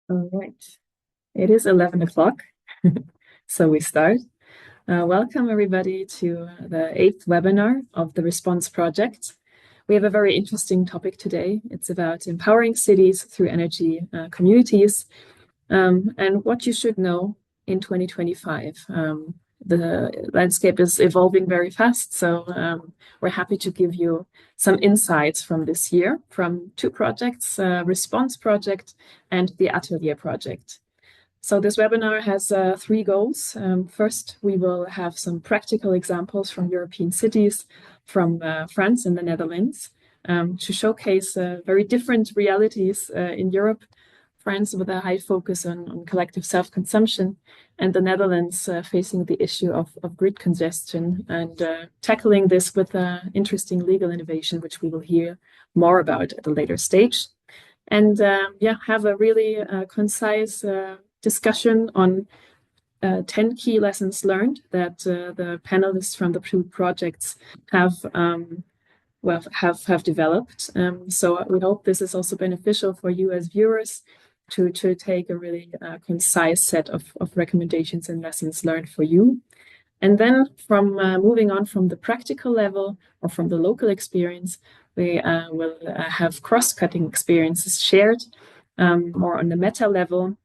All right. It is 11 o'clock, so we start. Welcome, everybody, to the 8th webinar of the Response Project. We have a very interesting topic today. It's about empowering cities through energy communities and what you should know in 2025. The landscape is evolving very fast, so we're happy to give you some insights from this year from two projects, Response Project and the ATELIER project. So this webinar has three goals. First, we will have some practical examples from European cities, from France and the Netherlands, to showcase very different realities in Europe. France with a high focus on collective self-consumption, and the Netherlands facing the issue of grid congestion and tackling this with interesting legal innovation, which we will hear more about at a later stage. And have a really concise discussion on 10 key lessons learned that the panelists from the two projects have developed. So we hope this is also beneficial for you as viewers to take a really concise set of recommendations and lessons learned for you. And then from moving on from the practical level or from the local experience, we will have cross-cutting experiences shared more on the meta level,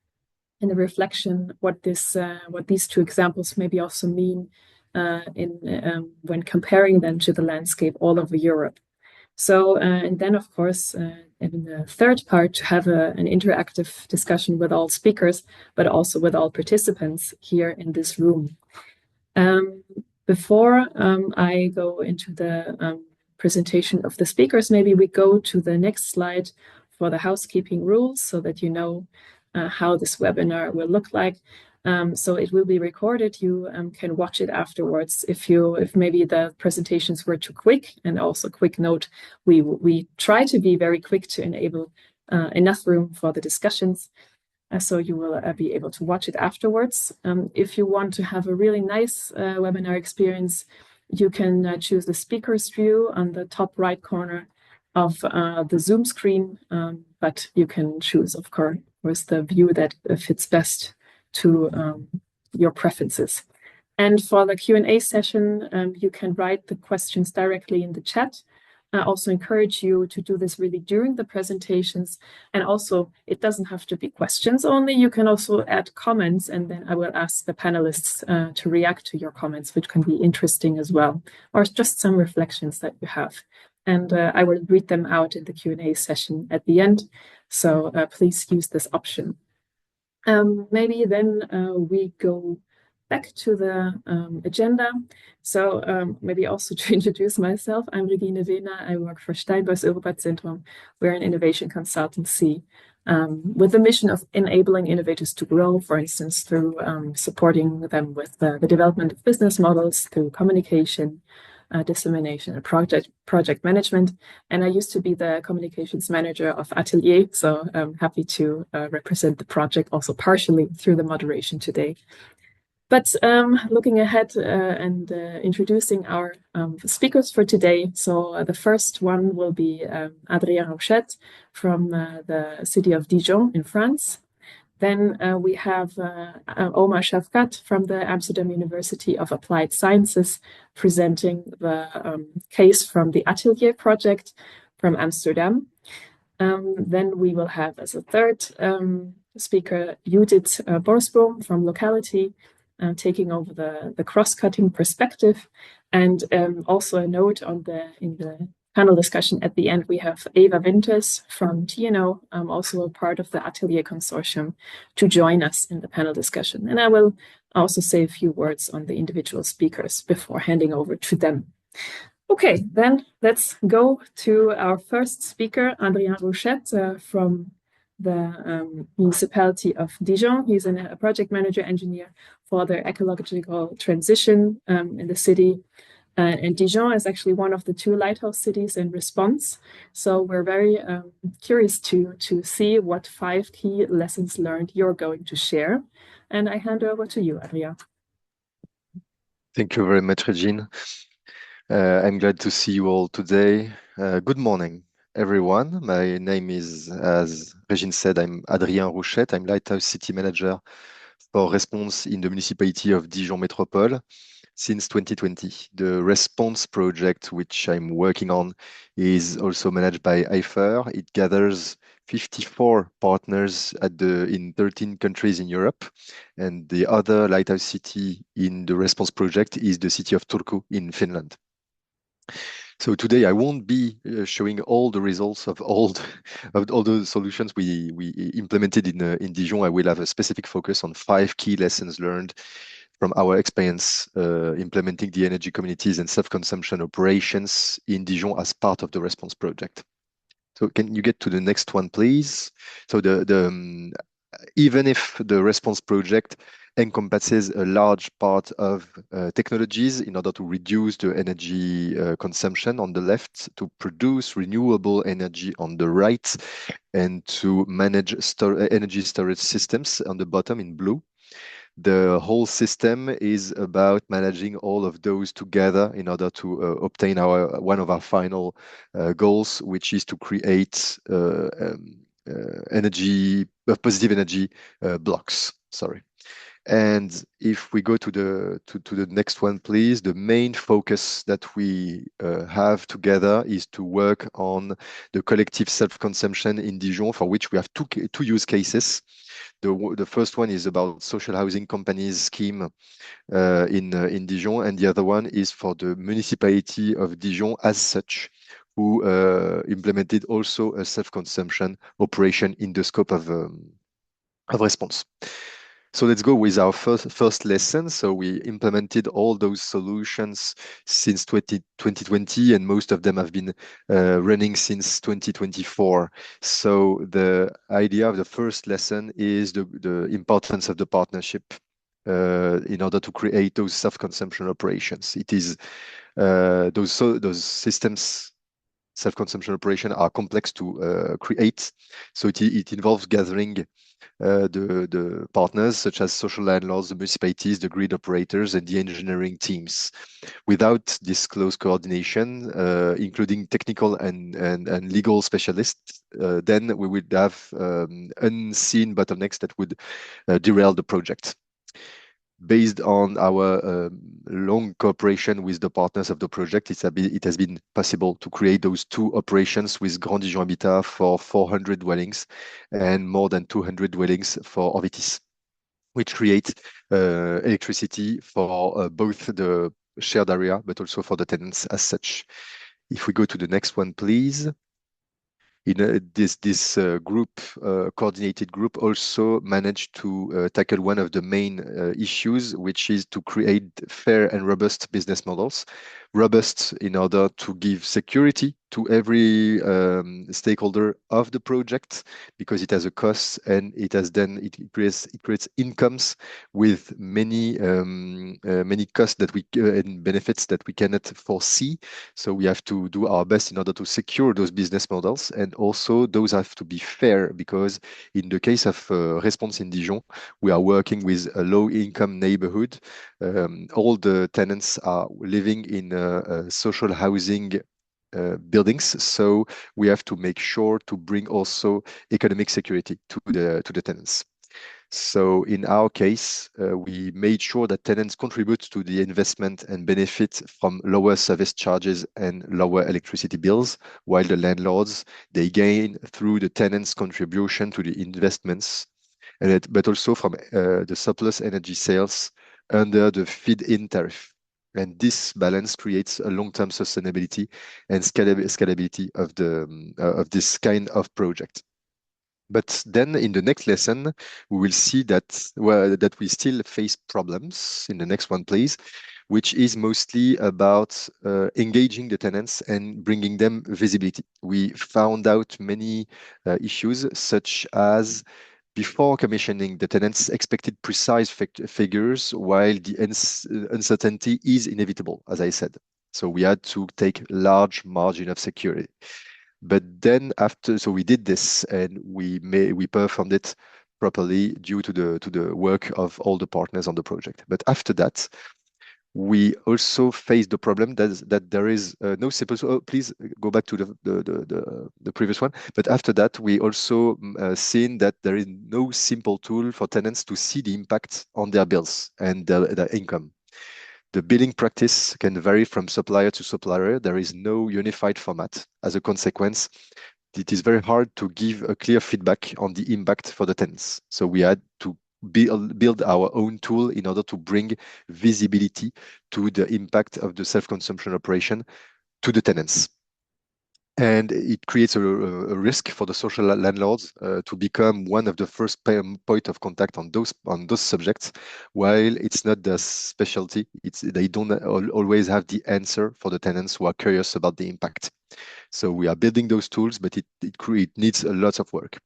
and the reflection what these two examples maybe also mean when comparing them to the landscape all over Europe. So and then of course in the third part to have an interactive discussion with all speakers, but also with all participants here in this room. Before I go into the presentation of the speakers, maybe we go to the next slide for the housekeeping rules so that you know how this webinar will look like. So it will be recorded. You can watch it afterwards if maybe the presentations were too quick. And also quick note, we try to be very quick to enable enough room for the discussions. So you will be able to watch it afterwards. If you want to have a really nice webinar experience, you can choose the speaker's view on the top right corner of the Zoom screen, but you can choose, of course, the view that fits best to your preferences. And for the Q&A session, you can write the questions directly in the chat. I also encourage you to do this really during the presentations. And also, it doesn't have to be questions only. You can also add comments, and then I will ask the panelists to react to your comments, which can be interesting as well, or just some reflections that you have. And I will read them out in the Q&A session at the end. So please use this option. Maybe then we go back to the agenda. So maybe also to introduce myself, I'm Regine Wehner. I work for Steinbörs Europazentrum. We're an innovation consultancy with the mission of enabling innovators to grow, for instance, through supporting them with the development of business models, through communication, dissemination, and project management. And I used to be the communications manager of ATELIER, so I'm happy to represent the project also partially through the moderation today. But looking ahead and introducing our speakers for today. So the first one will be Adrien Rochette from the city of Dijon in France. Then we have Omar Shafkat from the Amsterdam University of Applied Sciences presenting the case from the ATELIER project from Amsterdam. Then we will have as a third speaker Judith Borsboom from locality, taking over the cross-cutting perspective. And also a note in the panel discussion at the end, we have Eva Winters from TNO, also a part of the ATELIER consortium, to join us in the panel discussion. And I will also say a few words on the individual speakers before handing over to them. Okay, then let's go to our first speaker, Adrien Rochette from the municipality of Dijon. He's a project manager engineer for the ecological transition in the city. And Dijon is actually one of the two lighthouse cities in Response. So we're very curious to see what 5 key lessons learned you're going to share. And I hand over to you, Adrien. Thank you very much, Regine. I'm glad to see you all today. Good morning. everyone. My name is, as Régine said, I'm Adrien Rouchette. I'm Lighthouse City Manager for Response in the municipality of Dijon Métropole since 2020. The Response project, which I'm working on, is also managed by IFER. It gathers 54 partners in 13 countries in Europe. And the other lighthouse city in the Response project is the city of Turku in Finland. So today I won't be showing all the results of of all the solutions we implemented in Dijon. I will have a specific focus on 5 key lessons learned from our experience implementing the energy communities and self-consumption operations in Dijon as part of the Response project. So can you get to the next one, please? So even if the Response project encompasses a large part of technologies in order to reduce the energy consumption on the left, to produce renewable energy on the right, and to manage energy storage systems on the bottom in blue. The whole system is about managing all of those together in order to obtain one of our final goals, which is to create positive energy blocks. Sorry. And if we go to the next one, please, the main focus that we have together is to work on the collective self-consumption in Dijon, for which we have two use cases. The first one is about social housing companies scheme in Dijon, and the other one is for the municipality of Dijon as such, who implemented also a self-consumption operation in the scope of response. So let's go with our first lesson. So we implemented all those solutions since 2020, and most of them have been running since 2024. So the idea of the first lesson is the importance of the partnership in order to create those self-consumption operations. It is those systems self-consumption operation are complex to create. So it involves gathering the partners such as social landlords, the municipalities, the grid operators, and the engineering teams. Without this close coordination, including technical and legal specialists, then we would have unseen bottlenecks that would derail the project. Based on our long cooperation with the partners of the project, it has been possible to create those two operations with Grand Dijon Habitat for 400 dwellings and more than 200 dwellings for Orvitis, which create electricity for both the shared area, but also for the tenants as such. If we go to the next one, please. This coordinated group also managed to tackle one of the main issues, which is to create fair and robust business models. Robust in order to give security to every stakeholder of the project, because it has a cost, and it creates incomes with many costs that and benefits that we cannot foresee. So we have to do our best in order to secure those business models, and also those have to be fair, because in the case of Response in Dijon, we are working with a low-income neighborhood. All the tenants are living in social housing buildings, so we have to make sure to bring also economic security to the tenants. So in our case, we made sure that tenants contribute to the investment and benefit from lower service charges and lower electricity bills, while the landlords, they gain through the tenants' contribution to the investments, but also from the surplus energy sales under the feed-in tariff. And this balance creates a long-term sustainability and scalability of this kind of project. But then in the next lesson, we will see that we still face problems. In the next one, please, which is mostly about engaging the tenants and bringing them visibility. We found out many issues, such as before commissioning, the tenants expected precise figures, while the uncertainty is inevitable, as I said. So we had to take large margin of security. But then so we did this, and we performed it properly due to the work of all the partners on the project. But after that, We also face the problem that there is no simple. Oh, please go back to the previous one. But after that, we also seen that there is no simple tool for tenants to see the impact on their bills and their income. The billing practice can vary from supplier to supplier. There is no unified format. As a consequence, it is very hard to give a clear feedback on the impact for the tenants. So we had to build our own tool in order to bring visibility to the impact of the self-consumption operation to the tenants. And it creates a risk for the social landlords to become one of the first point of contact on those subjects, while it's not their specialty. They don't always have the answer for the tenants who are curious about the impact. So we are building those tools, but it needs a lot of work.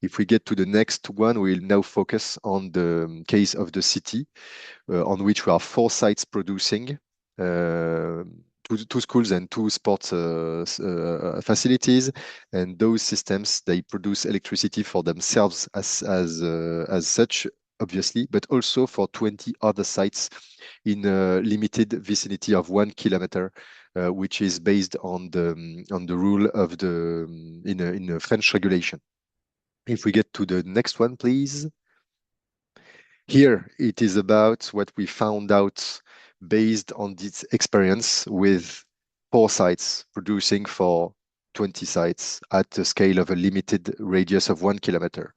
If we get to the next one, we'll now focus on the case of the city, on which we are 4 sites producing, two schools and 2 sports facilities. And those systems, they produce electricity for themselves as such, obviously, but also for 20 other sites in a limited vicinity of 1 kilometer, which is based on the rule of in a French regulation. If we get to the next one, please. Here, it is about what we found out based on this experience with 4 sites producing for 20 sites at a scale of a limited radius of 1 kilometer.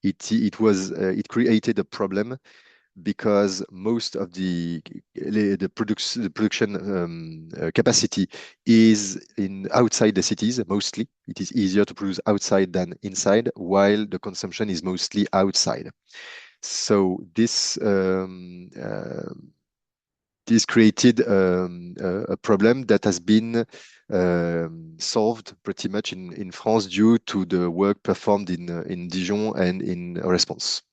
It created a problem because most of the production capacity is outside the cities. Mostly, it is easier to produce outside than inside, while the consumption is mostly outside. So this created a problem that has been solved pretty much in France due to the work performed in Dijon and in Response.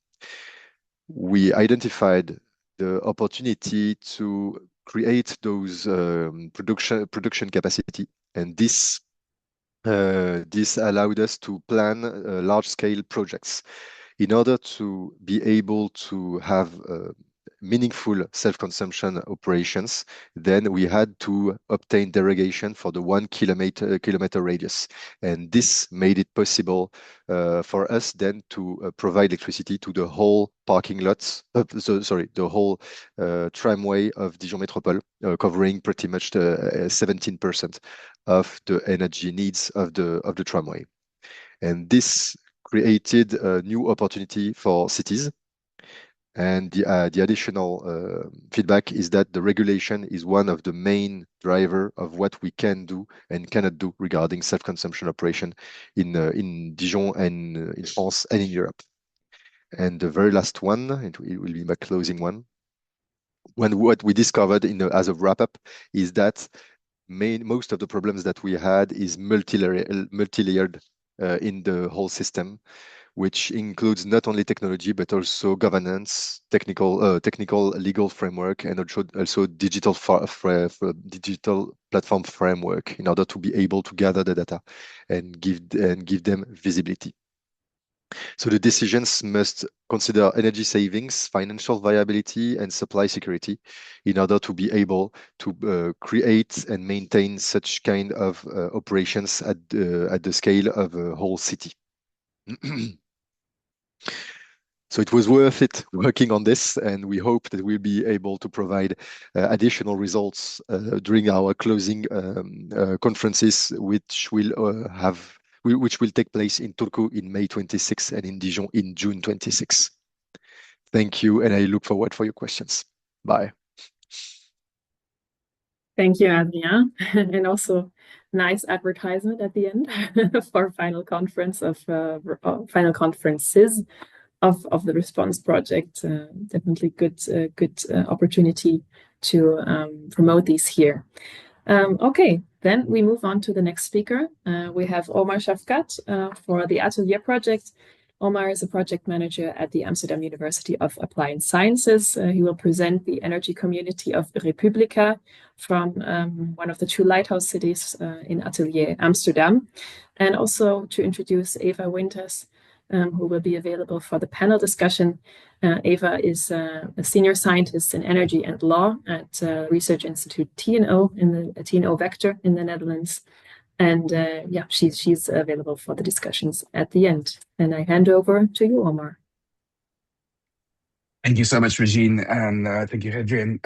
We identified the opportunity to create those production capacity, and this allowed us to plan large-scale projects. In order to be able to have meaningful self-consumption operations, then we had to obtain derogation for the 1 kilometer radius. And this made it possible for us then to provide electricity to the whole parking lots, the whole tramway of Dijon Métropole, covering pretty much the 17% of the energy needs of the tramway. And this created a new opportunity for cities. And the additional feedback is that the regulation is one of the main driver of what we can do and cannot do regarding self-consumption operation in Dijon and in France and in Europe. And the very last one, it will be my closing one. What we discovered as a wrap-up is that most of the problems that we had is multi-layered in the whole system, which includes not only technology, but also governance, technical legal framework, and also digital platform framework in order to be able to gather the data and give them visibility. So the decisions must consider energy savings, financial viability, and supply security in order to be able to create and maintain such kind of operations at the scale of a whole city. So it was worth it working on this, and we hope that we'll be able to provide additional results during our closing conferences, which will take place in Turku in May 26 and in Dijon in June 26. Thank you, and I look forward for your questions. Bye. Thank you, Adrien, and also nice advertisement at the end for final conferences of the Response project. Definitely good opportunity to promote these here. Okay, then we move on to the next speaker. We have Omar Shafkat for the ATELIER project. Omar is a project manager at the Amsterdam University of Applied Sciences. He will present the energy community of Republica from one of the 2 lighthouse cities in ATELIER, Amsterdam, and also to introduce Eva Winters, who will be available for the panel discussion. Eva is a senior scientist in energy and law at Research Institute TNO in the TNO Vector in the Netherlands. And yeah, she's available for the discussions at the end. And I hand over to you, Omar. Thank you so much, Regine, and thank you, Hadrian.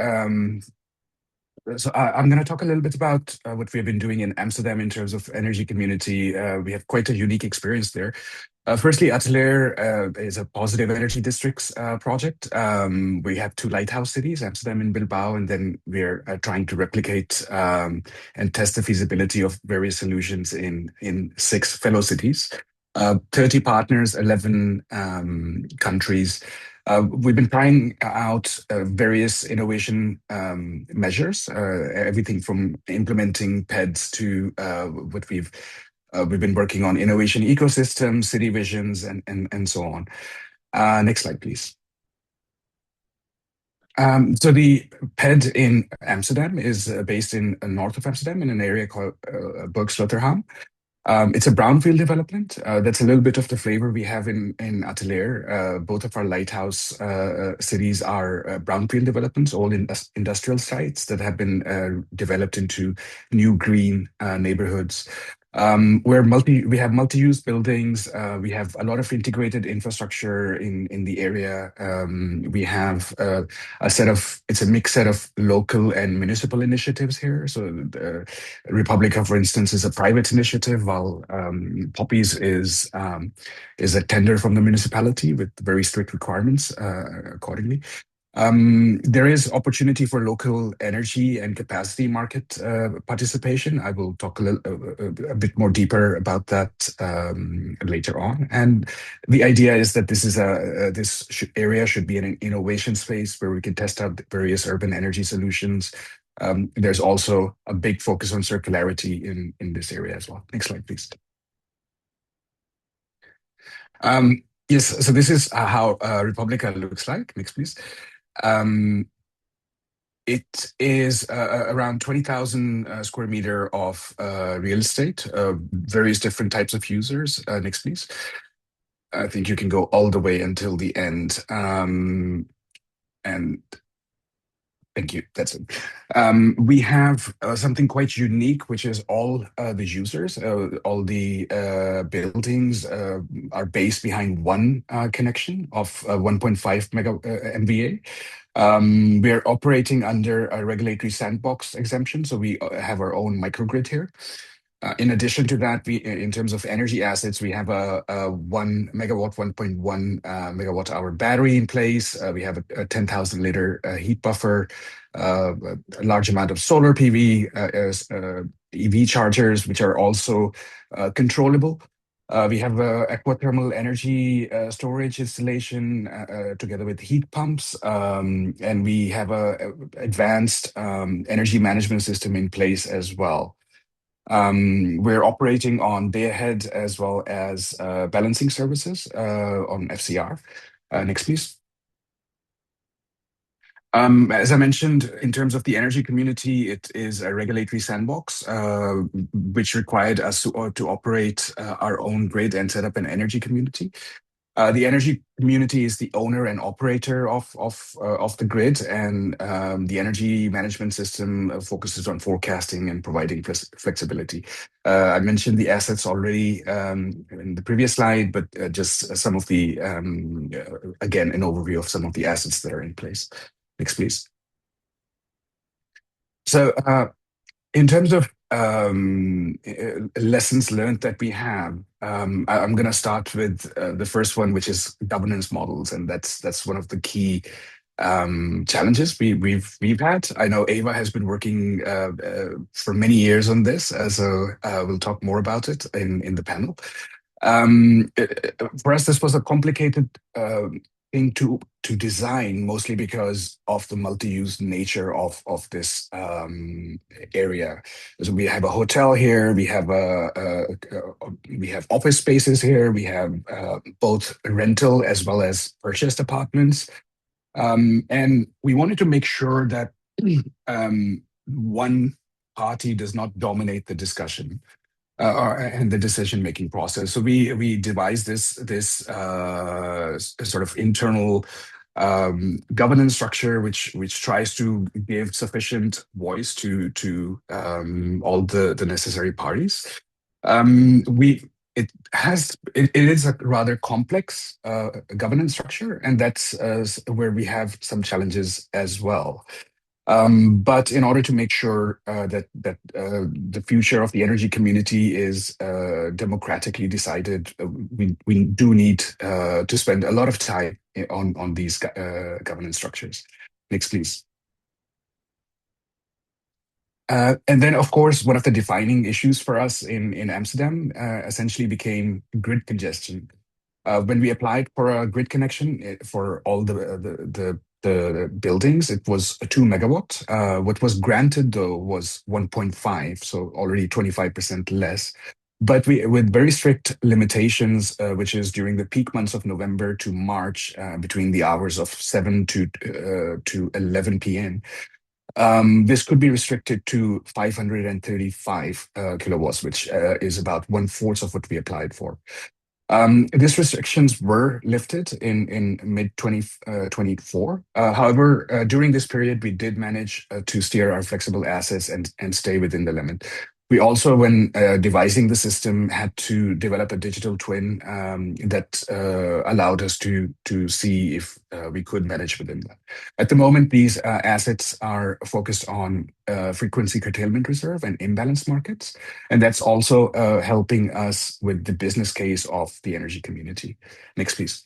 So I'm going to talk a little bit about what we have been doing in Amsterdam in terms of energy community. We have quite a unique experience there. Firstly, ATELIER is a positive energy districts project. We have two lighthouse cities, Amsterdam and Bilbao, and then we're trying to replicate and test the feasibility of various solutions in 6 fellow cities. 30 partners, 11 countries. We've been trying out various innovation measures, everything from implementing PEDs to what we've been working on innovation ecosystems, city visions, and so on. Next slide, please. So the PED in Amsterdam is based in north of Amsterdam in an area called Bergslotterham. It's a brownfield development. That's a little bit of the flavor we have in ATELIER. Both of our lighthouse cities are brownfield developments, all in industrial sites that have been developed into new green neighborhoods. We have multi-use buildings. We have a lot of integrated infrastructure in the area. We have it's a mixed set of local and municipal initiatives here. So the Republica, for instance, is a private initiative, while Poppies is a tender from the municipality with very strict requirements accordingly. There is opportunity for local energy and capacity market participation. I will talk a bit more deeper about that later on. And the idea is that this area should be an innovation space where we can test out various urban energy solutions. There's also a big focus on circularity in this area as well. Next slide, please. Yes, so this is how Republica looks like. Next, please. It is around 20,000 square meter of real estate, various different types of users. Next, please. I think you can go all the way until the end. And thank you. That's it. We have something quite unique, which is all the users, all the buildings are based behind one connection of 1.5 MVA. We are operating under a regulatory sandbox exemption, so we have our own microgrid here. In addition to that, in terms of energy assets, we have a 1 megawatt, 1.1 megawatt hour battery in place. We have a 10,000 liter heat buffer, a large amount of solar PV, EV chargers, which are also controllable. We have aquathermal energy storage installation together with heat pumps, and we have a advanced energy management system in place as well. We're operating on day ahead as well as balancing services on FCR. Next, please. As I mentioned, in terms of the energy community, it is a regulatory sandbox, which required us to operate our own grid and set up an energy community. The energy community is the owner and operator of the grid, and the energy management system focuses on forecasting and providing flexibility. I mentioned the assets already in the previous slide, but just some of the, again, an overview of some of the assets that are in place. Next, please. So in terms of lessons learned that we have, I'm going to start with the first one, which is governance models, and that's one of the key challenges we've had. I know Eva has been working for many years on this, so we'll talk more about it in the panel. For us, this was a complicated thing to design, mostly because of the multi-use nature of this area. So we have a hotel here, we have office spaces here, we have both rental as well as purchased apartments, and we wanted to make sure that one party does not dominate the discussion. and the decision-making process. So we devised this sort of internal governance structure, which tries to give sufficient voice to all the necessary parties. We it is a rather complex governance structure, and that's where we have some challenges as well. But in order to make sure that the future of the energy community is democratically decided, we do need to spend a lot of time on these governance structures. Next, please. And then, of course, one of the defining issues for us in Amsterdam essentially became grid congestion. When we applied for a grid connection for all the buildings, it was a 2 megawatt. What was granted, though, was 1.5, so already 25% less. But with very strict limitations, which is during the peak months of November to March, between the hours of 7 to 11 p.m. This could be restricted to 535 kilowatts, which is about one-fourth of what we applied for. These restrictions were lifted in mid 2024. However, during this period, we did manage to steer our flexible assets and stay within the limit. We also, when devising the system, had to develop a digital twin that allowed us to see if we could manage within that. At the moment, these assets are focused on frequency curtailment reserve and imbalance markets. And that's also helping us with the business case of the energy community. Next, please.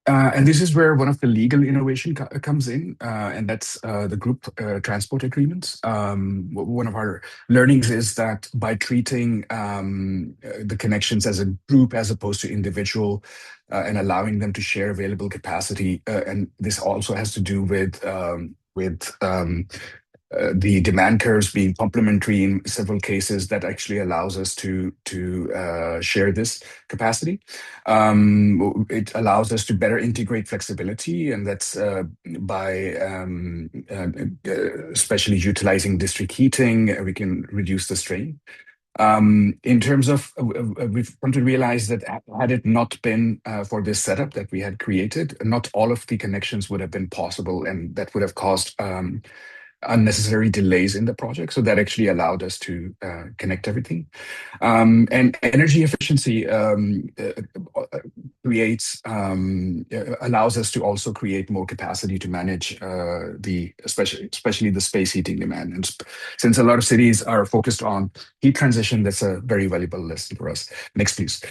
And this is where one of the legal innovation comes in, and that's the group transport agreements. One of our learnings is that by treating the connections as a group as opposed to individual, and allowing them to share available capacity, and this also has to do with the demand curves being complementary in several cases, that actually allows us to share this capacity. It allows us to better integrate flexibility, and that's by especially utilizing district heating, we can reduce the strain. In terms of, we've come to realize that had it not been for this setup that we had created, not all of the connections would have been possible, and that would have caused unnecessary delays in the project. So that actually allowed us to connect everything. And energy efficiency allows us to also create more capacity to manage especially the space heating demand. And since a lot of cities are focused on heat transition, that's a very valuable lesson for us. Next, please.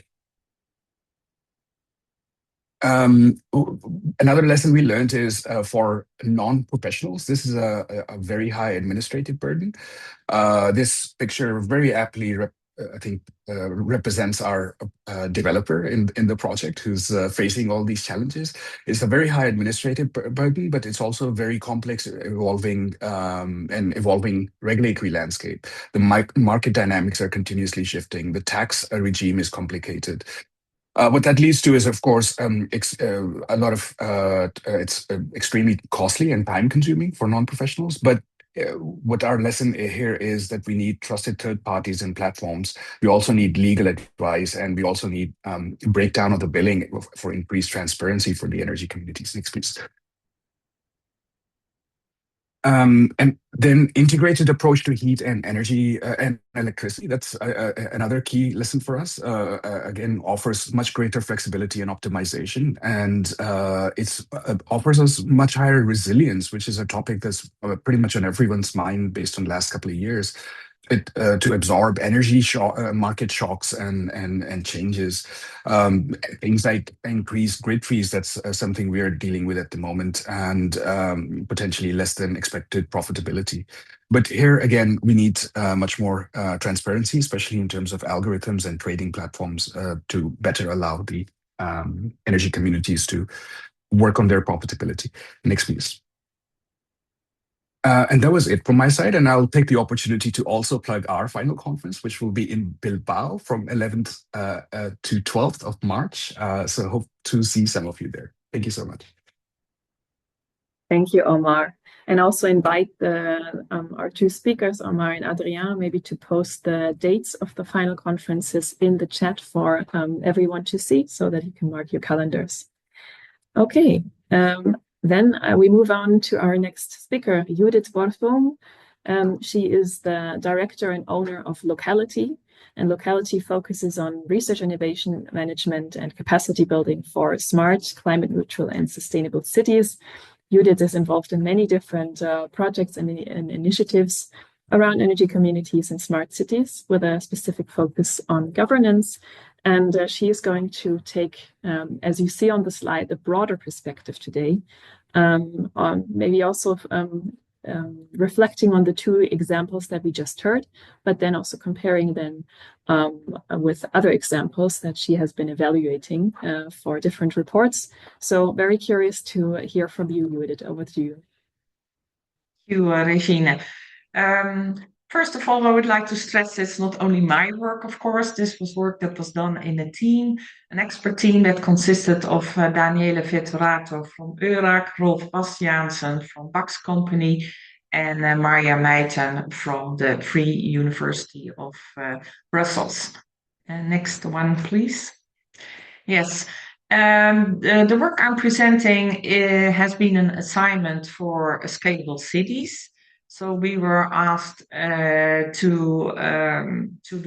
Another lesson we learned is for non-professionals, this is a very high administrative burden. This picture very aptly, I think, represents our developer in the project who's facing all these challenges. It's a very high administrative burden, but it's also a very complex, evolving regulatory landscape. The market dynamics are continuously shifting. The tax regime is complicated. What that leads to is, of course, a lot of it's extremely costly and time-consuming for non-professionals. But what our lesson here is that we need trusted third parties and platforms. We also need legal advice, and we also need breakdown of the billing for increased transparency for the energy communities. Next, please. And then integrated approach to heat and energy and electricity. That's another key lesson for us. Again, offers much greater flexibility and optimization, and it offers us much higher resilience, which is a topic that's pretty much on everyone's mind based on the last couple of years. To absorb energy market shocks and changes. Things like increased grid fees, that's something we are dealing with at the moment, and potentially less than expected profitability. But here again, we need much more transparency, especially in terms of algorithms and trading platforms to better allow the energy communities to work on their profitability. Next, please. And that was it from my side. And I'll take the opportunity to also plug our final conference, which will be in Bilbao from 11th to 12th of March. So hope to see some of you there. Thank you so much. Thank you, Omar. And also invite our two speakers, Omar and Adrien, maybe to post the dates of the final conferences in the chat for everyone to see so that you can mark your calendars. Okay, then we move on to our next speaker, Judith Borboom. She is the director and owner of Locality, and Locality focuses on research, innovation, management, and capacity building for smart, climate neutral, and sustainable cities. Judith is involved in many different projects and initiatives around energy communities and smart cities with a specific focus on governance. And she is going to take, as you see on the slide, a broader perspective today, on maybe also reflecting on the two examples that we just heard, but then also comparing them with other examples that she has been evaluating for different reports. So very curious to hear from you, Judith. Over to you. Thank you, Regine. First of all, I would like to stress it's not only my work, of course. This was work that was done in a team, an expert team that consisted of Daniele Vetturato from Eurac, Rolf Bastiaansen from Bax Company, and Marja Meijten from the Free University of Brussels. Next one, please. Yes. The work I'm presenting has been an assignment for Scalable Cities. So we were asked to do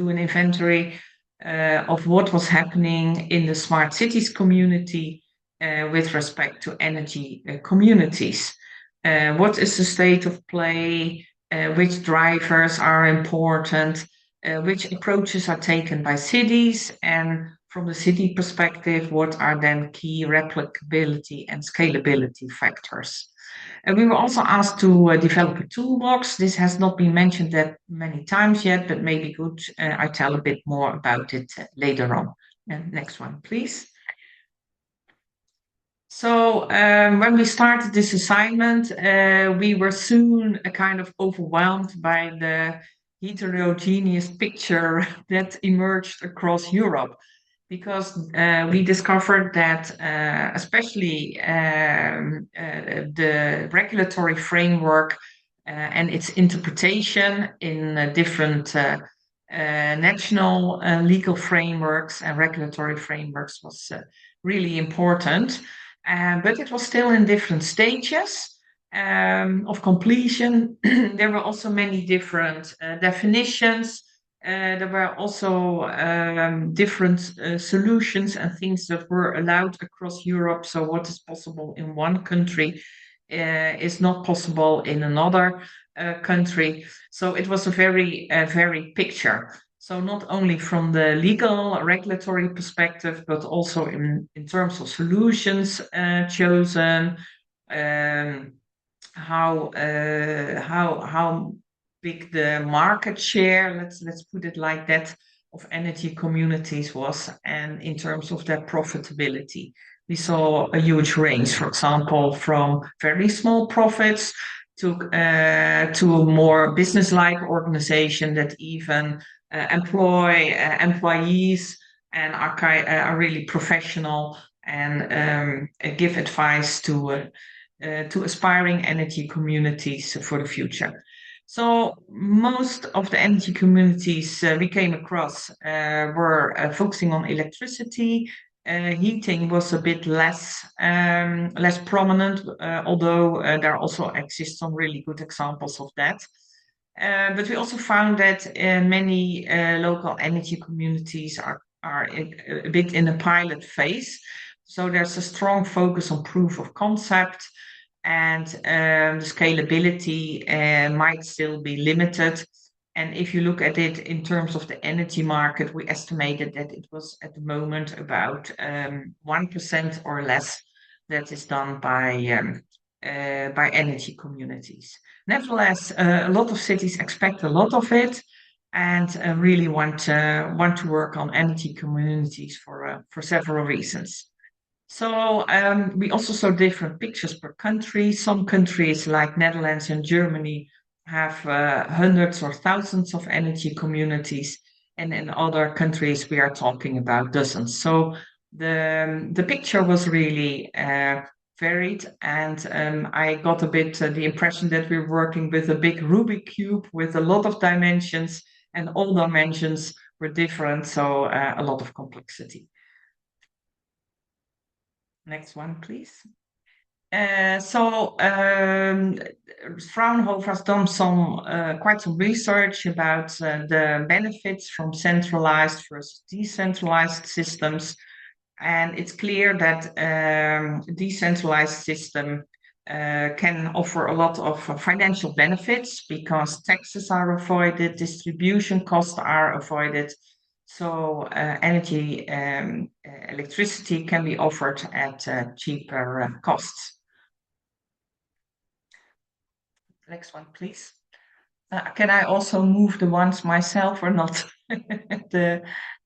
an inventory of what was happening in the smart cities community with respect to energy communities. What is the state of play? Which drivers are important? Which approaches are taken by cities? And from the city perspective, what are then key replicability and scalability factors? And we were also asked to develop a toolbox. This has not been mentioned that many times yet, but maybe good. I tell a bit more about it later on. And next one, please. So when we started this assignment, we were soon kind of overwhelmed by the heterogeneous picture that emerged across Europe, because we discovered that especially the regulatory framework and its interpretation in different national legal frameworks and regulatory frameworks was really important. But it was still in different stages of completion. There were also many different definitions. There were also different solutions and things that were allowed across Europe. So what is possible in one country is not possible in another country. So it was a very varied picture. So not only from the legal regulatory perspective, but also in terms of solutions chosen, how big the market share, let's put it like that, of energy communities was, and in terms of their profitability. We saw a huge range, for example, from very small profits to a more business-like organization that even employ employees and are really professional and give advice to aspiring energy communities for the future. So most of the energy communities we came across were focusing on electricity. Heating was a bit less prominent, although there also exist some really good examples of that. But we also found that many local energy communities are a bit in a pilot phase. So there's a strong focus on proof of concept, and the scalability might still be limited. And if you look at it in terms of the energy market, we estimated that it was at the moment about 1% or less that is done by energy communities. Nevertheless, a lot of cities expect a lot of it and really want to work on energy communities for several reasons. So we also saw different pictures per country. Some countries like Netherlands and Germany have hundreds or thousands of energy communities, and in other countries we are talking about dozens. So the picture was really varied, and I got a bit the impression that we're working with a big Rubik cube with a lot of dimensions, and all dimensions were different, so a lot of complexity. Next one, please. Fraunhofer has done quite some research about the benefits from centralized versus decentralized systems. And it's clear that decentralized system can offer a lot of financial benefits because taxes are avoided, distribution costs are avoided. So energy, electricity can be offered at cheaper costs. Next one, please. Can I also move the ones myself or not?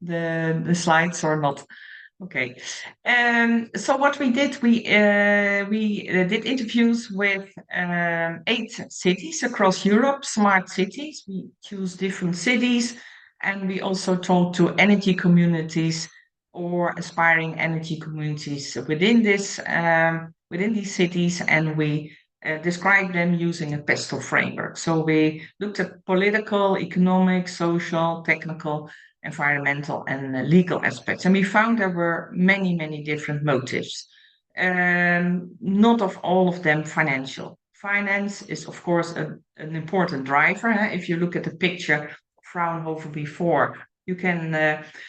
the slides or not? Okay. So what we did, we did interviews with 8 cities across Europe, smart cities. We choose different cities, and we also talked to energy communities or aspiring energy communities within these cities, and we describe them using a PESTEL framework. So we looked at political, economic, social, technical, environmental, and legal aspects. And we found there were many, many different motives. Not of all of them financial. Finance is, of course, an important driver. If you look at the picture of Fraunhofer before, you can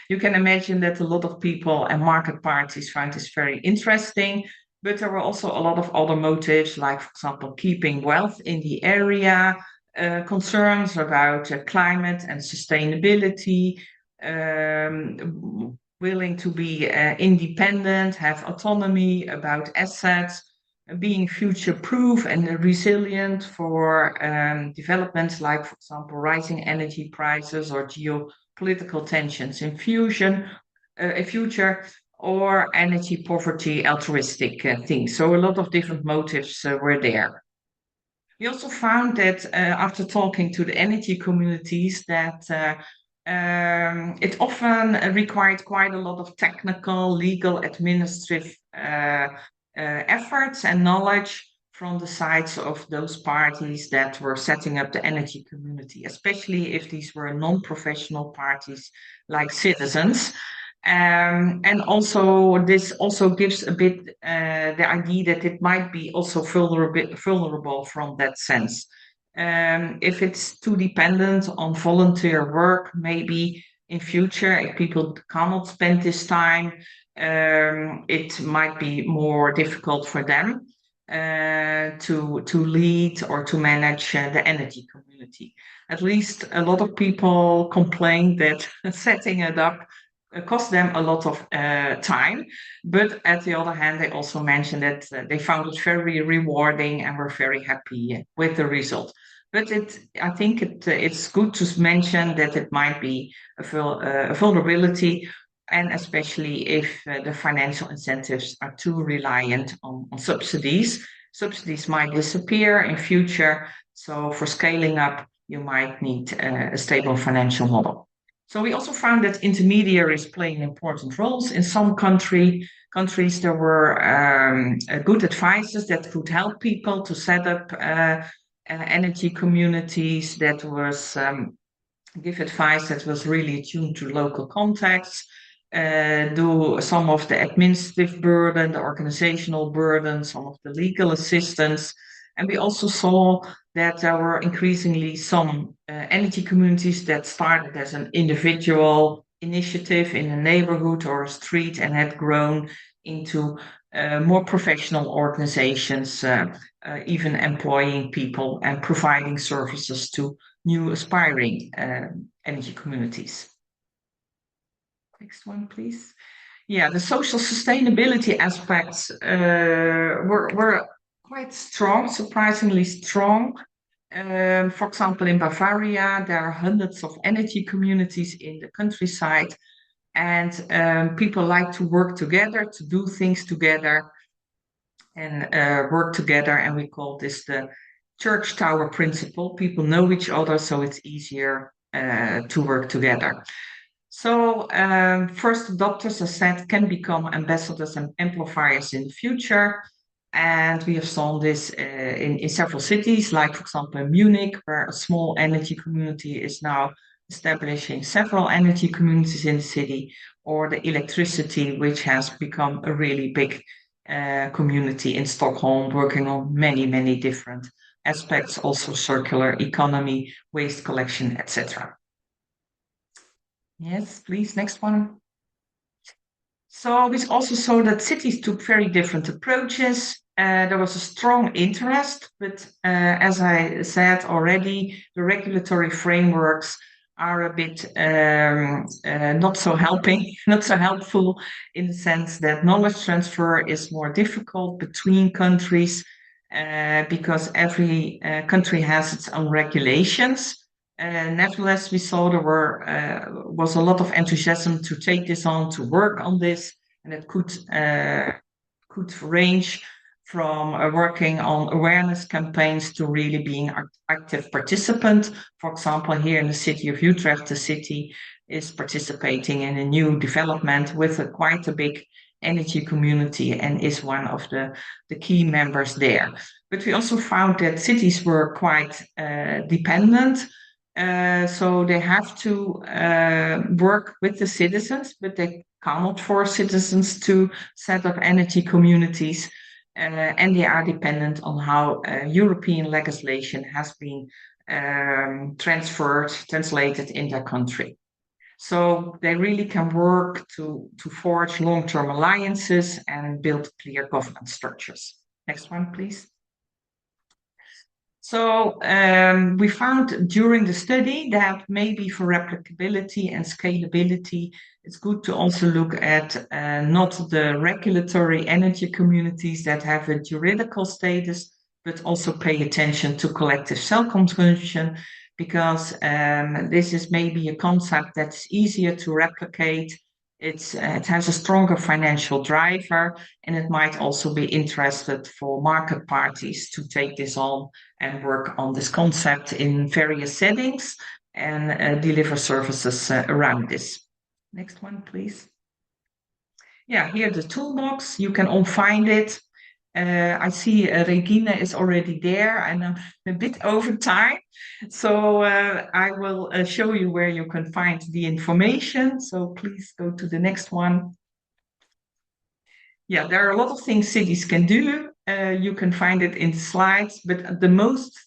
imagine that a lot of people and market parties find this very interesting. But there were also a lot of other motives, like, for example, keeping wealth in the area, concerns about climate and sustainability, willing to be independent, have autonomy about assets, being future-proof and resilient for developments like, for example, rising energy prices or geopolitical tensions in future, or energy poverty, altruistic things. So a lot of different motives were there. We also found that after talking to the energy communities that it often required quite a lot of technical, legal, administrative efforts and knowledge from the sides of those parties that were setting up the energy community, especially if these were non-professional parties like citizens. And also this also gives a bit the idea that it might be also vulnerable from that sense. If it's too dependent on volunteer work, maybe in future, if people cannot spend this time, it might be more difficult for them to lead or to manage the energy community. At least a lot of people complain that setting it up cost them a lot of time, but at the other hand, they also mentioned that they found it very rewarding and were very happy with the result. But I think it's good to mention that it might be a vulnerability, and especially if the financial incentives are too reliant on subsidies. Subsidies might disappear in future, so for scaling up, you might need a stable financial model. So we also found that intermediaries play important roles. In some countries, there were good advisors that could help people to set up energy communities, that was give advice that was really tuned to local contexts, do some of the administrative burden, the organizational burden, some of the legal assistance. And we also saw that there were increasingly some energy communities that started as an individual initiative in a neighborhood or a street and had grown into more professional organizations, even employing people and providing services to new aspiring energy communities. Next one, please. Yeah, the social sustainability aspects were quite strong, surprisingly strong. For example, in Bavaria, there are hundreds of energy communities in the countryside, and people like to work together, to do things together, and work together. And we call this the church tower principle. People know each other, so it's easier to work together. So first adopters, as said, can become ambassadors and amplifiers in the future. And we have seen this in several cities, like, for example, in Munich, where a small energy community is now establishing several energy communities in the city, or the electricity, which has become a really big community in Stockholm, working on many, many different aspects, also circular economy, waste collection, etc. Yes, please, next one. So we also saw that cities took very different approaches. There was a strong interest, but as I said already, the regulatory frameworks are a bit not so helpful in the sense that knowledge transfer is more difficult between countries because every country has its own regulations. Nevertheless, we saw there was a lot of enthusiasm to take this on, to work on this, and it could range from working on awareness campaigns to really being an active participant. For example, here in the city of Utrecht, the city is participating in a new development with quite a big energy community and is one of the key members there. But we also found that cities were quite dependent. So they have to work with the citizens, but they cannot force citizens to set up energy communities. And they are dependent on how European legislation has been translated in their country. So they really can work to forge long-term alliances and build clear governance structures. Next one, please. So we found during the study that maybe for replicability and scalability, it's good to also look at not the regulatory energy communities that have a juridical status, but also pay attention to collective self-consumption, because this is maybe a concept that's easier to replicate. It has a stronger financial driver, and it might also be interested for market parties to take this on and work on this concept in various settings and deliver services around this. Next one, please. Yeah, here the toolbox, you can all find it. I see Regina is already there, and I'm a bit over time. So I will show you where you can find the information. So please go to the next one. Yeah, there are a lot of things cities can do. You can find it in the slides, but the most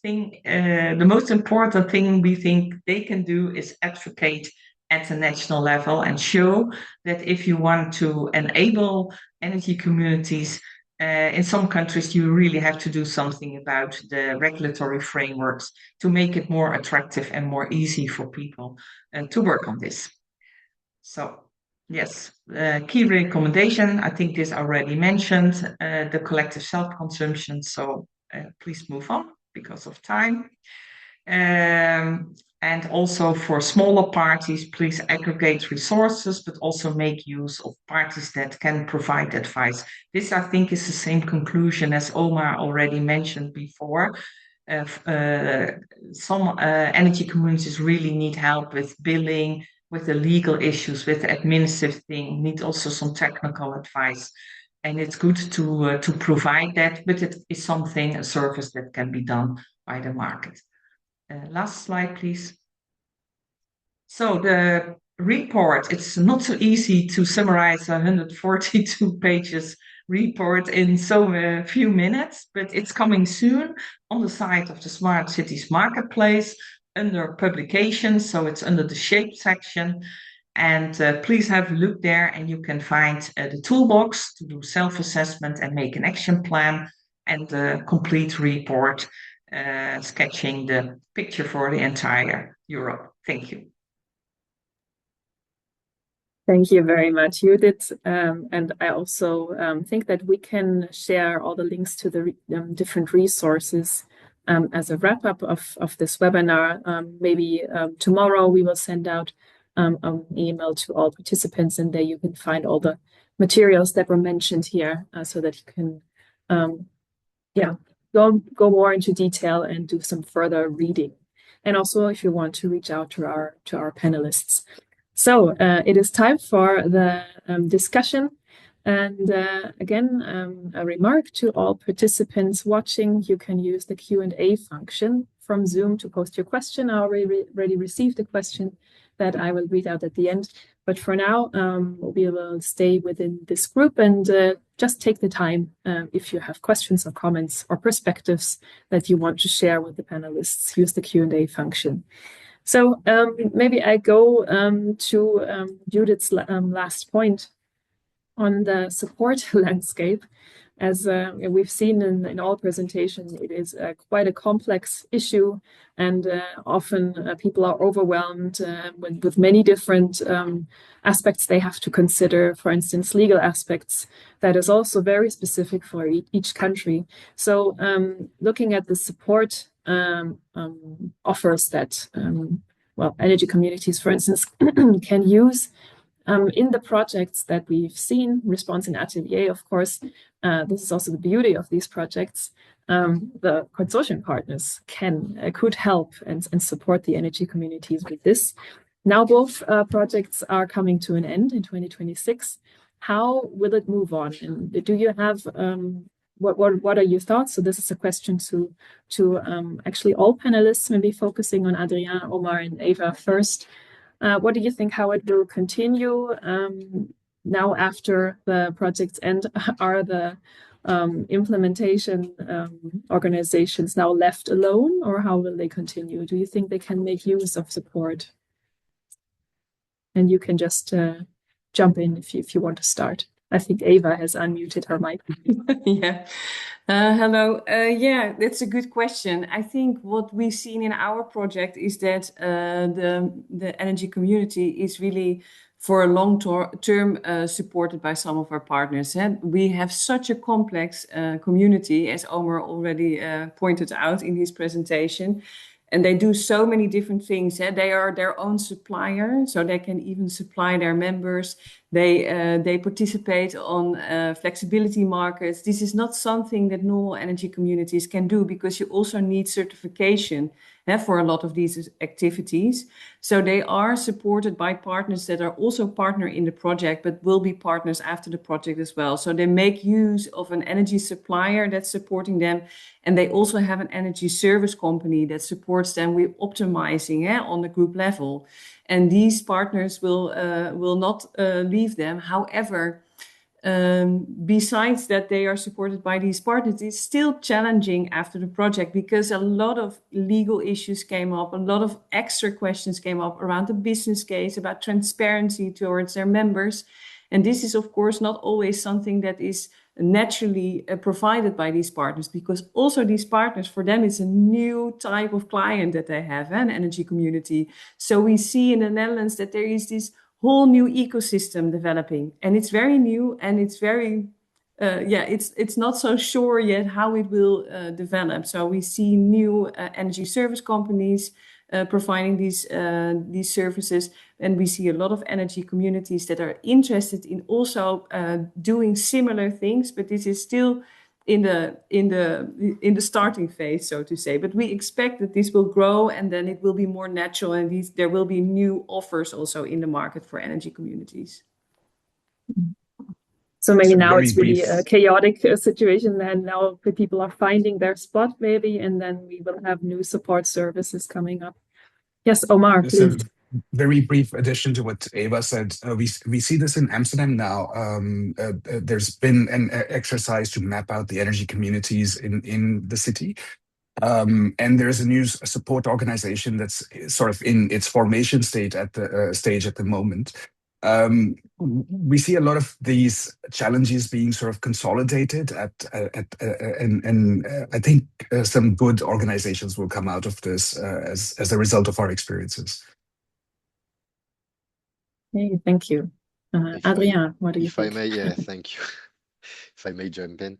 important thing we think they can do is advocate at the national level and show that if you want to enable energy communities, in some countries, you really have to do something about the regulatory frameworks to make it more attractive and more easy for people to work on this. So, yes, key recommendation, I think this already mentioned, the collective self-consumption. So please move on because of time. And also for smaller parties, please aggregate resources, but also make use of parties that can provide advice. This, I think, is the same conclusion as Omar already mentioned before. Some energy communities really need help with billing, with the legal issues, with the administrative thing, need also some technical advice. And it's good to provide that, but it is something, a service that can be done by the market. Last slide, please. So the report, it's not so easy to summarize a 142 pages report in so few minutes, but it's coming soon on the site of the Smart Cities Marketplace under publications. So it's under the shape section. And please have a look there, and you can find the toolbox to do self-assessment and make an action plan, and the complete report sketching the picture for the entire Europe. Thank you. Thank you very much, Judith. And I also think that we can share all the links to the different resources as a wrap-up of this webinar. Maybe tomorrow we will send out an email to all participants, and there you can find all the materials that were mentioned here so that you can go more into detail and do some further reading. And also if you want to reach out to our panelists. So it is time for the discussion. And again, a remark to all participants watching, you can use the Q&A function from Zoom to post your question. I already received a question that I will read out at the end. But for now, we will stay within this group and just take the time if you have questions or comments or perspectives that you want to share with the panelists, use the Q&A function. So maybe I go to Judith's last point on the support landscape. As we've seen in all presentations, it is quite a complex issue, and often people are overwhelmed with many different aspects they have to consider. For instance, legal aspects that is also very specific for each country. So looking at the support offers that well, energy communities, for instance, can use in the projects that we've seen, Response and Atelier, of course, this is also the beauty of these projects. The consortium partners could help and support the energy communities with this. Now both projects are coming to an end in 2026. How will it move on? And do you have what are your thoughts? So this is a question to actually all panelists, maybe focusing on Adrien, Omar, and Eva first. What do you think how it will continue now after the project's end? Are the implementation organizations now left alone, or how will they continue? Do you think they can make use of support? And you can just jump in if you want to start. I think Eva has unmuted her mic. Yeah. Hello. Yeah, that's a good question. I think what we've seen in our project is that the energy community is really for a long term supported by some of our partners. And we have such a complex community, as Omar already pointed out in his presentation. And they do so many different things. They are their own supplier, so they can even supply their members. They participate on flexibility markets. This is not something that normal energy communities can do because you also need certification for a lot of these activities. So they are supported by partners that are also partner in the project, but will be partners after the project as well. So they make use of an energy supplier that's supporting them. And they also have an energy service company that supports them with optimizing on the group level. And these partners will not leave them. However, besides that they are supported by these partners, it's still challenging after the project because a lot of legal issues came up, a lot of extra questions came up around the business case, about transparency towards their members. And this is, of course, not always something that is naturally provided by these partners, because also these partners, for them, it's a new type of client that they have, an energy community. So we see in the Netherlands that there is this whole new ecosystem developing, and it's very new, and it's very it's not so sure yet how it will develop. So we see new energy service companies providing these services, and we see a lot of energy communities that are interested in also doing similar things, but this is still in the starting phase, so to say. But we expect that this will grow, and then it will be more natural, and there will be new offers also in the market for energy communities. So maybe now it's really a chaotic situation, and now people are finding their spot maybe, and then we will have new support services coming up. Yes, Omar, please. Very brief addition to what Eva said. We see this in Amsterdam now. There's been an exercise to map out the energy communities in the city. And there's a new support organization that's sort of in its formation stage at the moment. We see a lot of these challenges being sort of consolidated and I think some good organizations will come out of this as a result of our experiences. Hey, thank you. Adrien, what do you think? If I may, yeah, thank you. If I may jump in.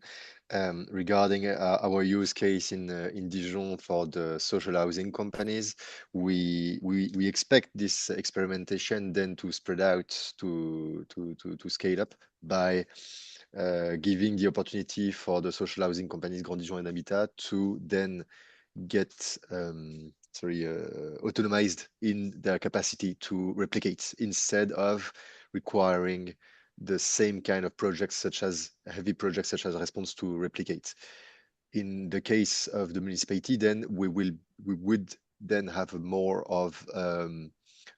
Regarding our use case in Dijon for the social housing companies, we expect this experimentation then to spread out to scale up by giving the opportunity for the social housing companies Grand Dijon and Habitat to then get autonomized in their capacity to replicate instead of requiring the same kind of projects, such as heavy projects such as response to replicate. In the case of the municipality, then we would then have more of a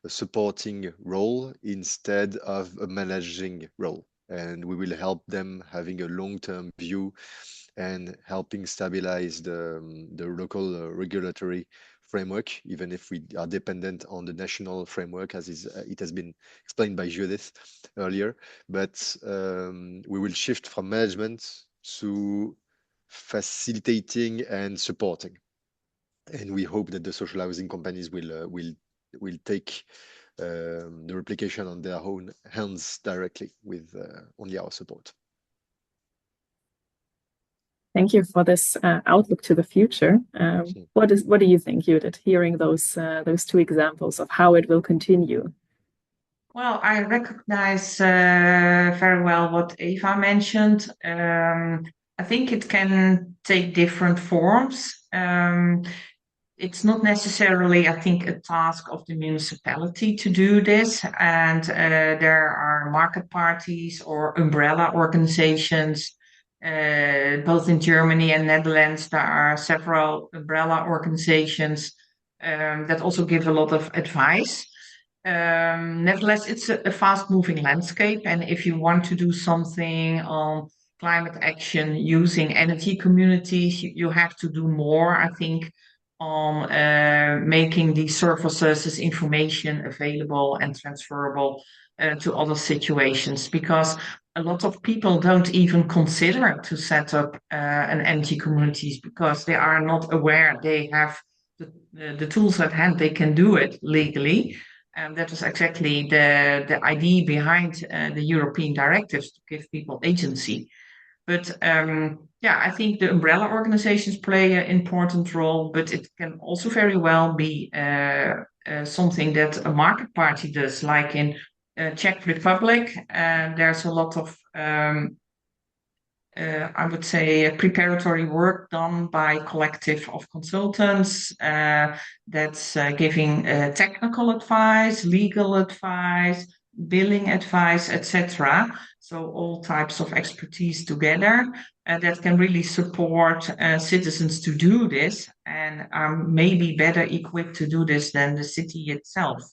supporting role instead of a managing role, and we will help them having a long-term view and helping stabilize the local regulatory framework, even if we are dependent on the national framework, as it has been explained by Judith earlier. But we will shift from management to facilitating and supporting. And we hope that the social housing companies will take the replication on their own hands directly with only our support. Thank you for this outlook to the future. What do you think, Judith, hearing those two examples of how it will continue? Well, I recognize very well what Eva mentioned. I think it can take different forms. It's not necessarily, I think, a task of the municipality to do this. And there are market parties or umbrella organizations. Both in Germany and Netherlands, there are several umbrella organizations that also give a lot of advice. Nevertheless, it's a fast-moving landscape, and if you want to do something on climate action using energy communities, you have to do more, I think, on making these services, this information available and transferable to other situations, because a lot of people don't even consider to set up an energy communities because they are not aware they have the tools at hand, they can do it legally. And that was exactly the idea behind the European directives, to give people agency. But yeah, I think the umbrella organizations play an important role, but it can also very well be something that a market party does, like in Czech Republic. There's a lot of, I would say, preparatory work done by collective of consultants that's giving technical advice, legal advice, billing advice, etc. So all types of expertise together that can really support citizens to do this, and are maybe better equipped to do this than the city itself.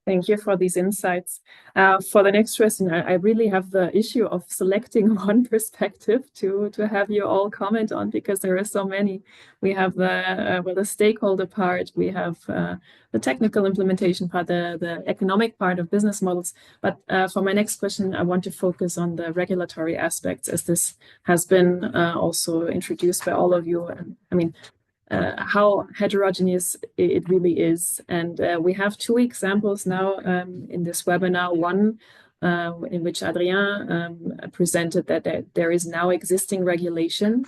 Thank you for these insights. For the next question, I really have the issue of selecting one perspective to have you all comment on, because there are so many. We have the stakeholder part, we have the technical implementation part, the economic part of business models. But for my next question, I want to focus on the regulatory aspects, as this has been also introduced by all of you. And I mean, how heterogeneous it really is. And we have two examples now in this webinar. One in which Adrien presented that there is now existing regulation,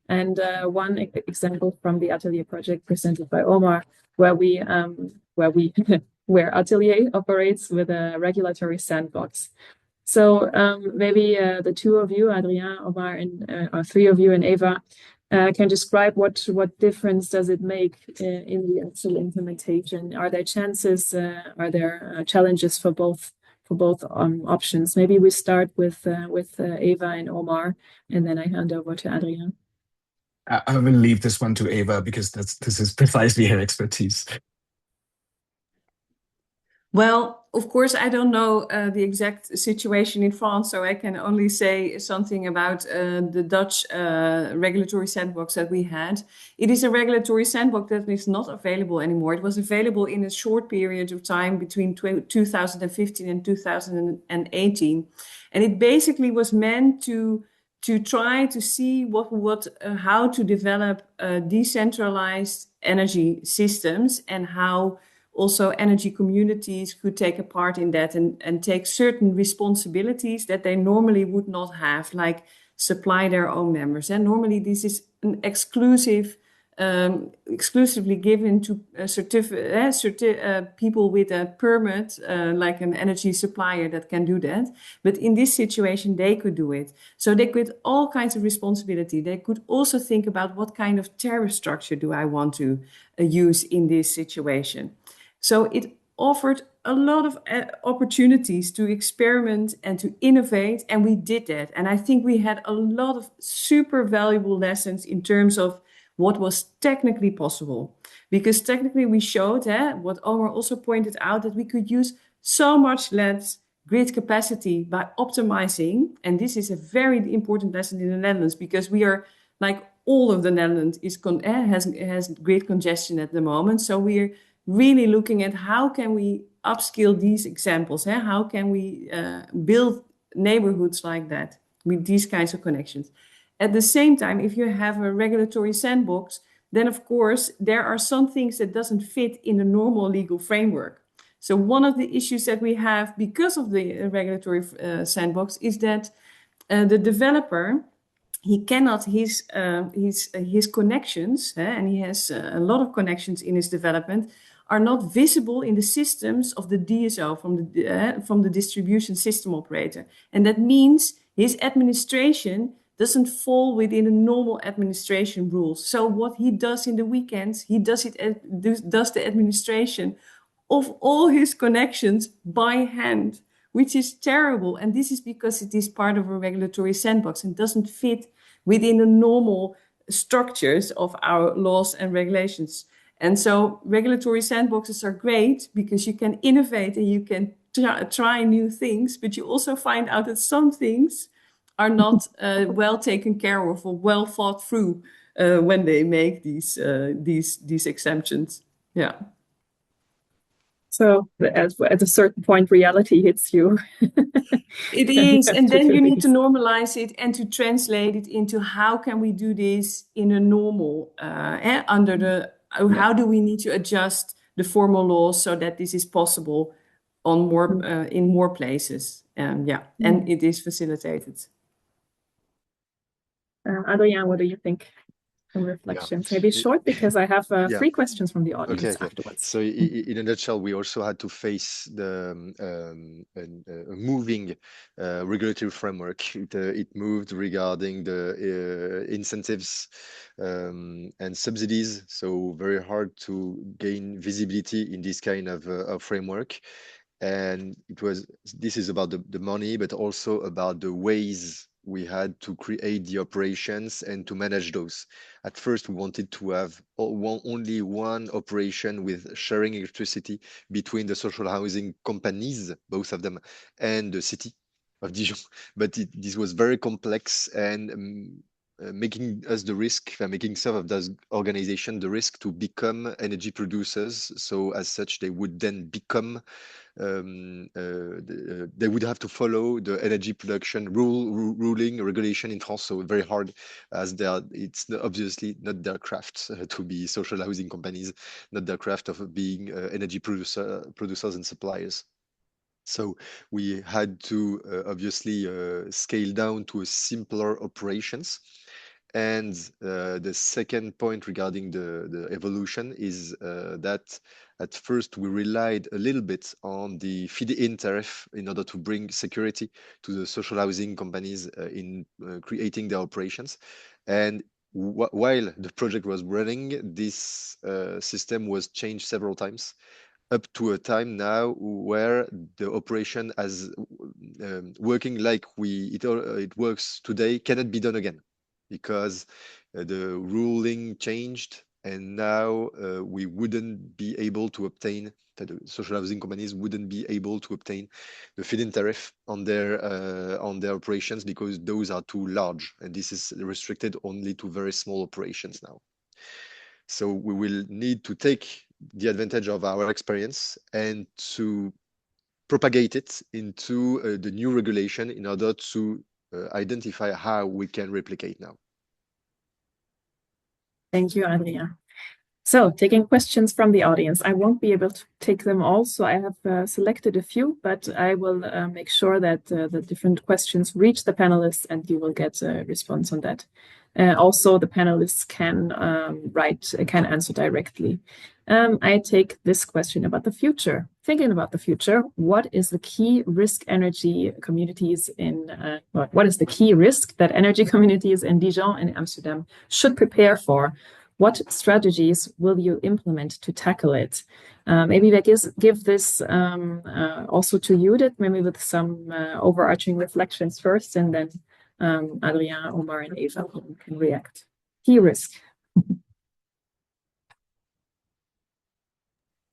and one example from the ATELIER project presented by Omar, where ATELIER operates with a regulatory sandbox. So maybe the two of you, Adrien, Omar, and or three of you and Eva, can describe what difference does it make in the actual implementation? Are there chances? Are there challenges for both options? Maybe we start with Eva and Omar, and then I hand over to Adrien. I will leave this one to Eva, because this is precisely her expertise. Well, of course, I don't know the exact situation in France, so I can only say something about the Dutch regulatory sandbox that we had. It is a regulatory sandbox that is not available anymore. It was available in a short period of time between 2015 and 2018. And it basically was meant to try to see how to develop decentralized energy systems, and how also energy communities could take a part in that and take certain responsibilities that they normally would not have, like supply their own members. And normally this is an exclusively given to people with a permit, like an energy supplier that can do that. But in this situation, they could do it. So they could all kinds of responsibility. They could also think about what kind of tariff structure do I want to use in this situation. So it offered a lot of opportunities to experiment and to innovate, and we did that. And I think we had a lot of super valuable lessons in terms of what was technically possible. Because technically we showed what Omar also pointed out, that we could use so much less grid capacity by optimizing. And this is a very important lesson in the Netherlands, because we are, like all of the Netherlands has grid congestion at the moment. So we're really looking at how can we upscale these examples. How can we build neighborhoods like that with these kinds of connections? At the same time, if you have a regulatory sandbox, then of course there are some things that doesn't fit in the normal legal framework. So one of the issues that we have because of the regulatory sandbox is that the developer, he cannot, his connections, and he has a lot of connections in his development, are not visible in the systems of the DSO, from the distribution system operator. And that means his administration doesn't fall within the normal administration rules. So what he does in the weekends, he does the administration of all his connections by hand, which is terrible. And this is because it is part of a regulatory sandbox and doesn't fit within the normal structures of our laws and regulations. And so regulatory sandboxes are great because you can innovate and you can try new things, but you also find out that some things are not well taken care of or well thought through when they make these exemptions. Yeah. So at a certain point, reality hits you. It is, and then you need to normalize it and to translate it into how can we do this in a normal, how do we need to adjust the formal laws so that this is possible on more in more places, and it is facilitated. Adrian, what do you think? Some reflections, maybe short, because I have 3 questions from the audience afterwards. So in a nutshell, we also had to face the moving regulatory framework. It moved regarding the incentives and subsidies. So very hard to gain visibility in this kind of framework. And this is about the money, but also about the ways we had to create the operations and to manage those. At first, we wanted to have only one operation with sharing electricity between the social housing companies, both of them, and the city of Dijon. But this was very complex and making us the risk, making some of those organizations the risk to become energy producers. So as such, they would then become they would have to follow the energy production ruling regulation in France. So very hard, as it's obviously not their craft to be social housing companies, not their craft of being energy producers and suppliers. So we had to obviously scale down to a simpler operations. And the second point regarding the evolution is that at first we relied a little bit on the feed-in tariff in order to bring security to the social housing companies in creating their operations. And while the project was running, this system was changed several times, up to a time now where the operation as working like it works today cannot be done again, because the ruling changed, and now we wouldn't be able to obtain, the social housing companies wouldn't be able to obtain the feed-in tariff on their operations, because those are too large, and this is restricted only to very small operations now. So we will need to take the advantage of our experience and to propagate it into the new regulation in order to identify how we can replicate now. Thank you, Adrian. So taking questions from the audience. I won't be able to take them all, so I have selected a few, but I will make sure that the different questions reach the panelists and you will get a response on that. Also, the panelists can answer directly. I take this question about the future. Thinking about the future, what is the key risk energy communities in, what is the key risk that energy communities in Dijon and Amsterdam should prepare for? What strategies will you implement to tackle it? Maybe I give this also to Judith, maybe with some overarching reflections first, and then Adrien, Omar, and Eva can react. Key risk.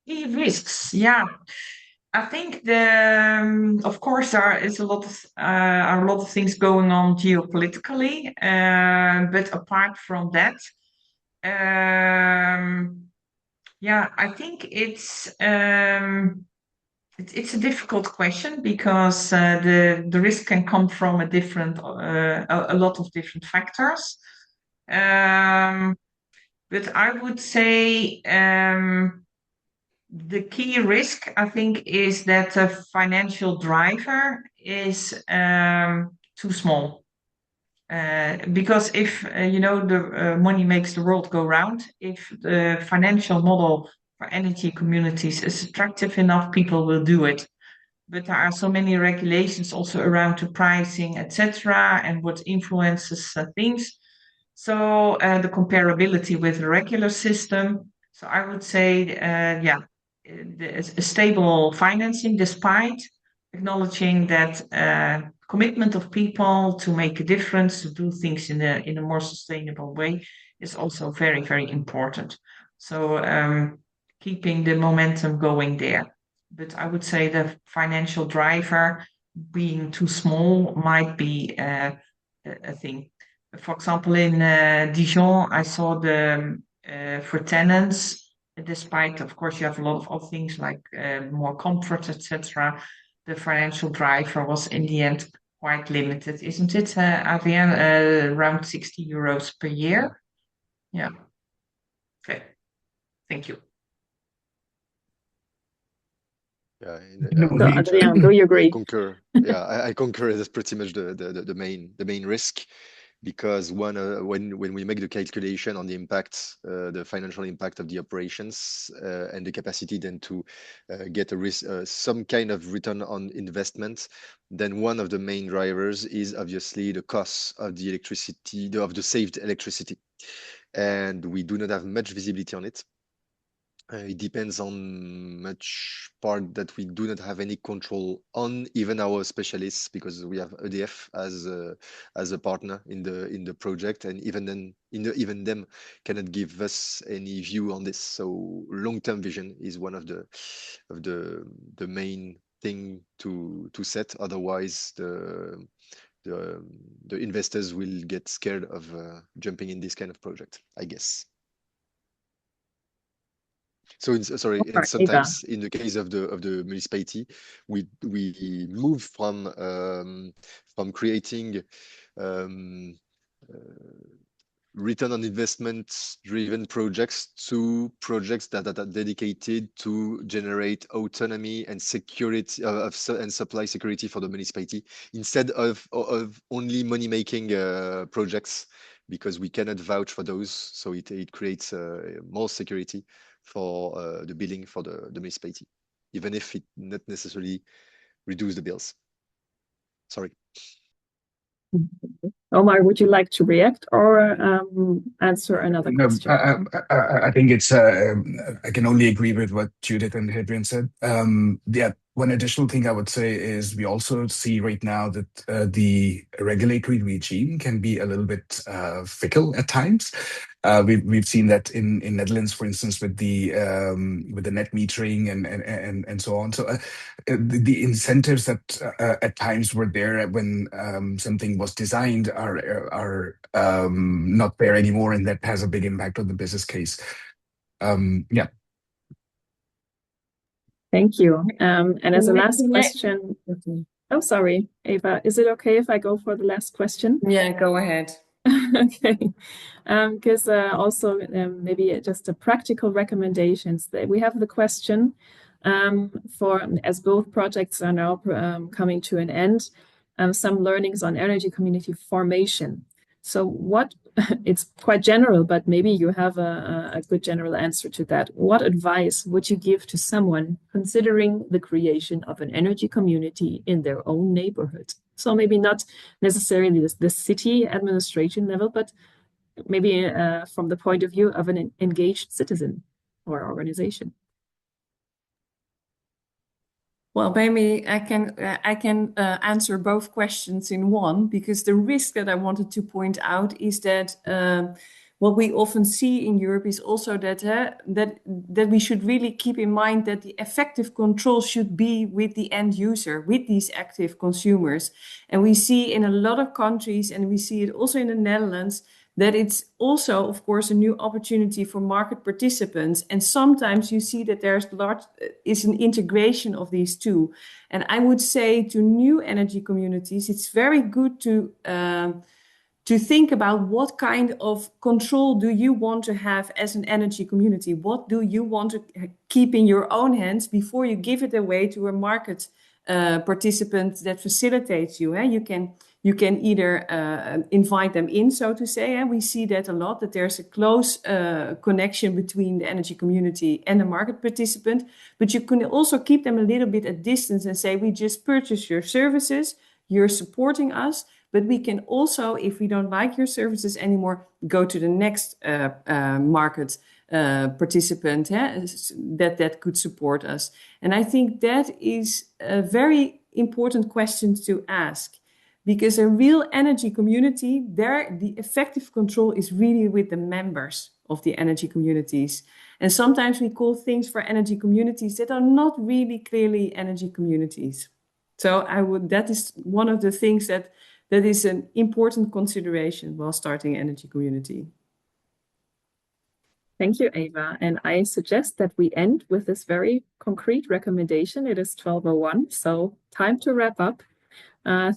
Key risks, yeah. I think of course, there is a lot of things going on geopolitically, but apart from that, yeah, I think it's a difficult question because the risk can come from a lot of different factors. But I would say the key risk, I think, is that the financial driver is too small. Because if the money makes the world go round, if the financial model for energy communities is attractive enough, people will do it. But there are so many regulations also around the pricing, etc., and what influences things. So the comparability with the regular system. So I would say, a stable financing, despite acknowledging that commitment of people to make a difference, to do things in a more sustainable way, is also very, very important. So keeping the momentum going there. But I would say the financial driver being too small might be a thing. For example, in Dijon, I saw for tenants, despite, of course, you have a lot of other things like more comfort, etc. The financial driver was in the end quite limited, isn't it, Adrien? Around 60 euros per year. Yeah. Okay. Thank you. Yeah, So, Adrien, do you agree? I concur. Yeah, I concur. That's pretty much the main risk, because when we make the calculation on the impact, the financial impact of the operations, and the capacity then to get some kind of return on investment, then one of the main drivers is obviously the cost of the electricity, of the saved electricity, and we do not have much visibility on it. It depends on much part that we do not have any control on, even our specialists, because we have EDF as a partner in the project, and even then, even them cannot give us any view on this. So long-term vision is one of the main thing to set. Otherwise, the investors will get scared of jumping in this kind of project, I guess. So sometimes in the case of the municipality, we move from creating return on investment driven projects to projects that are dedicated to generate autonomy and security and supply security for the municipality, instead of only money making projects, because we cannot vouch for those. So it creates more security for the billing for the municipality, even if it not necessarily reduce the bills. Sorry. Omar, would you like to react or answer another question? I think it's I can only agree with what Judith and Adrien said. Yeah, one additional thing I would say is we also see right now that the regulatory regime can be a little bit fickle at times. We've seen that in Netherlands, for instance, with the net metering and so on. So the incentives that at times were there when something was designed are not there anymore, and that has a big impact on the business case. Yeah. Thank you. And as a last question, oh, sorry, Eva, is it okay if I go for the last question? Yeah, go ahead. Okay, because also maybe just a practical recommendations. We have the question as both projects are now coming to an end, some learnings on energy community formation. So it's quite general, but maybe you have a good general answer to that. What advice would you give to someone considering the creation of an energy community in their own neighborhood? So maybe not necessarily the city administration level, but maybe from the point of view of an engaged citizen or organization. Well, maybe I can answer both questions in one, because the risk that I wanted to point out is that what we often see in Europe is also that that we should really keep in mind that the effective control should be with the end user, with these active consumers. And we see in a lot of countries, and we see it also in the Netherlands, that it's also, of course, a new opportunity for market participants. And sometimes you see that there's is an integration of these two. And I would say to new energy communities, it's very good to think about what kind of control do you want to have as an energy community? What do you want to keep in your own hands before you give it away to a market participant that facilitates you? You can either invite them in, so to say, and we see that a lot, that there's a close connection between the energy community and the market participant, but you can also keep them a little bit at distance and say, we just purchase your services, you're supporting us, but we can also, if we don't like your services anymore, go to the next market participant that could support us. And I think that is a very important question to ask. Because a real energy community, there the effective control is really with the members of the energy communities. And sometimes we call things for energy communities that are not really clearly energy communities. So that is one of the things that is an important consideration while starting an energy community. Thank you, Eva. And I suggest that we end with this very concrete recommendation. It is 12:01, so time to wrap up.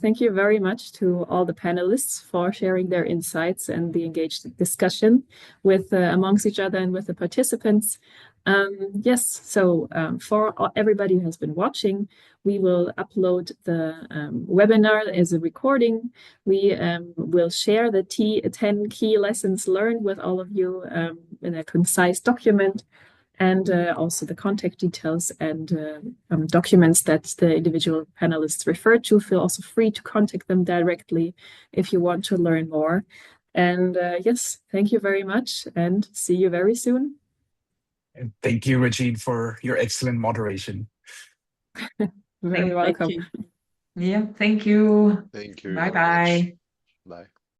Thank you very much to all the panelists for sharing their insights and the engaged discussion with amongst each other and with the participants. Yes, so for everybody who has been watching, we will upload the webinar as a recording. We will share the 10 key lessons learned with all of you in a concise document, and also the contact details and documents that the individual panelists refer to. Feel also free to contact them directly if you want to learn more. And yes, thank you very much and see you very soon. And thank you, Regine, for your excellent moderation. Very welcome. Yeah, thank you. Thank you. Bye-bye. Bye.